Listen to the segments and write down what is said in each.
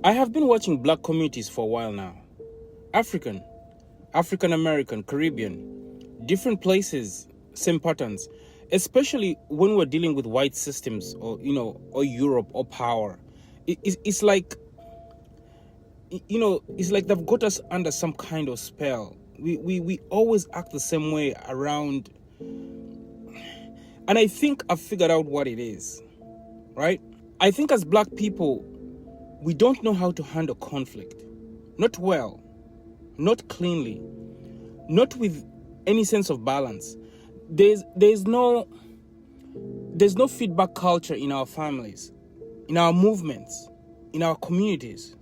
I have been watching black communities for a while now. African, African American, Caribbean, different places, same patterns. Especially when we're dealing with white systems, or Europe or power. It's like, it's like they've got us under some kind of spell. We always act the same way around. And I think I've figured out what it is, right? I think as black people, we don't know how to handle conflict. Not well, not cleanly, not with any sense of balance. There's no feedback culture in our families, in our movements, in our communities.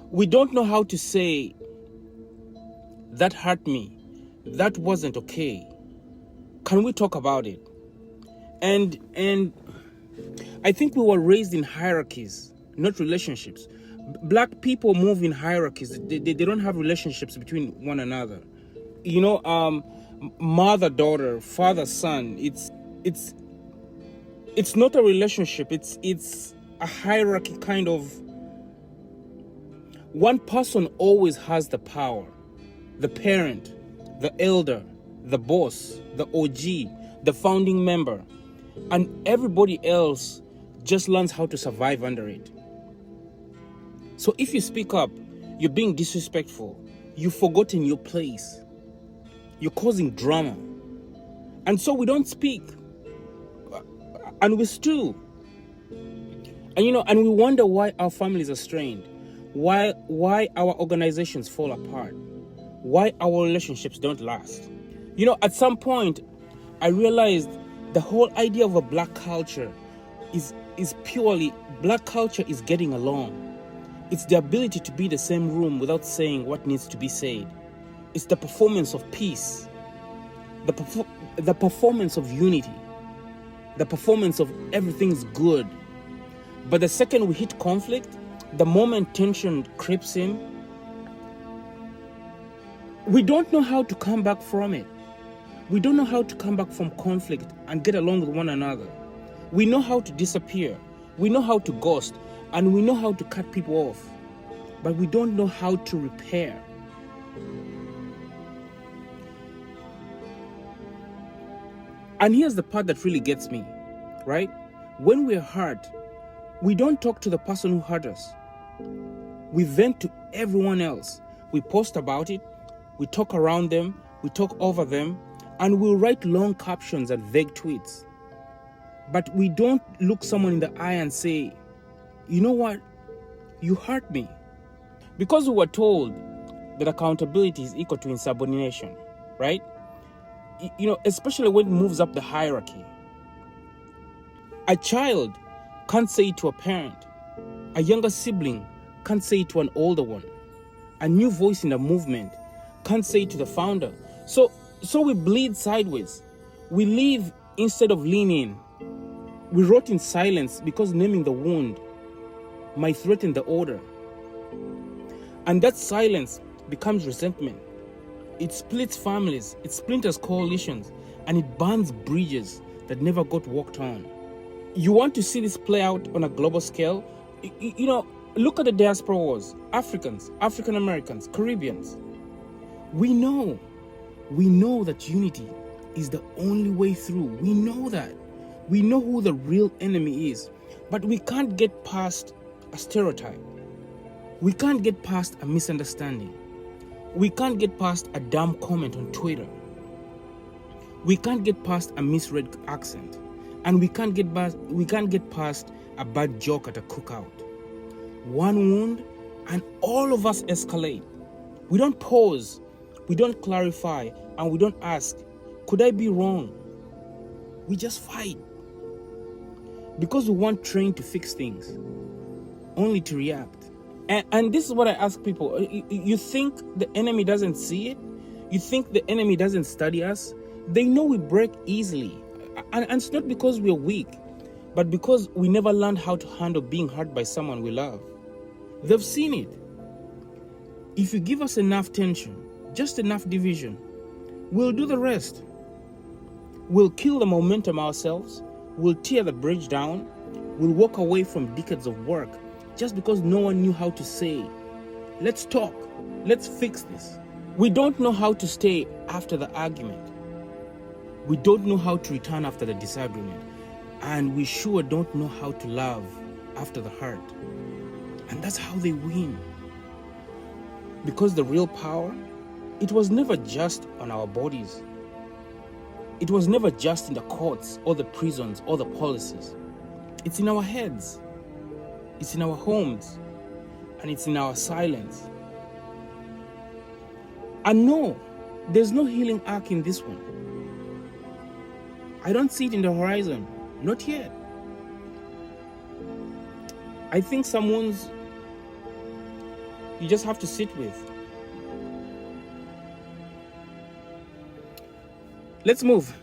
We don't know how to say, that hurt me, that wasn't okay. Can we talk about it? And I think we were raised in hierarchies, not relationships. Black people move in hierarchies. They don't have relationships between one another. Mother, daughter, father, son. It's not a relationship. It's a hierarchy kind of. One person always has the power. The parent, the elder, the boss, the OG, the founding member, and everybody else just learns how to survive under it. So if you speak up, you're being disrespectful, you've forgotten your place, you're causing drama. And so we don't speak. And we stew. And we wonder why our families are strained, why our organizations fall apart, why our relationships don't last. At some point, I realized the whole idea of a black culture is purely, black culture is getting along. It's the ability to be in the same room without saying what needs to be said. It's the performance of peace, the performance of unity, the performance of everything's good. But the second we hit conflict, the moment tension creeps in, we don't know how to come back from it. We don't know how to come back from conflict and get along with one another. We know how to disappear. We know how to ghost. And we know how to cut people off. But we don't know how to repair. And here's the part that really gets me, right? When we're hurt, we don't talk to the person who hurt us. We vent to everyone else. We post about it. We talk around them. We talk over them. And we'll write long captions and vague tweets. But we don't look someone in the eye and say, you know what? You hurt me. Because we were told that accountability is equal to insubordination, right? Especially when it moves up the hierarchy. A child can't say it to a parent. A younger sibling can't say it to an older one. A new voice in the movement can't say it to the founder. So we bleed sideways. We leave instead of leaning. We rot in silence because naming the wound might threaten the order. And that silence becomes resentment. It splits families, it splinters coalitions, and it burns bridges that never got walked on. You want to see this play out on a global scale? Look at the diaspora wars. Africans, African Americans, Caribbeans. We know that unity is the only way through. We know that. We know who the real enemy is. But we can't get past a stereotype. We can't get past a misunderstanding. We can't get past a dumb comment on Twitter. We can't get past a misread accent. And we can't get past a bad joke at a cookout. One wound and all of us escalate. We don't pause, we don't clarify, and we don't ask, could I be wrong? We just fight. Because we weren't trained to fix things, only to react. And this is what I ask people. You think the enemy doesn't see it? You think the enemy doesn't study us? They know we break easily. And it's not because we're weak, but because we never learned how to handle being hurt by someone we love. They've seen it. If you give us enough tension, just enough division, we'll do the rest. We'll kill the momentum ourselves. We'll tear the bridge down. We'll walk away from decades of work just because no one knew how to say, let's talk, let's fix this. We don't know how to stay after the argument. We don't know how to return after the disagreement. And we sure don't know how to love after the hurt. And that's how they win. Because the real power, it was never just on our bodies. It was never just in the courts or the prisons or the policies. It's in our heads. It's in our homes. And it's in our silence. And no, there's no healing arc in this one. I don't see it in the horizon. Not yet. I think some wounds you just have to sit with. Let's move.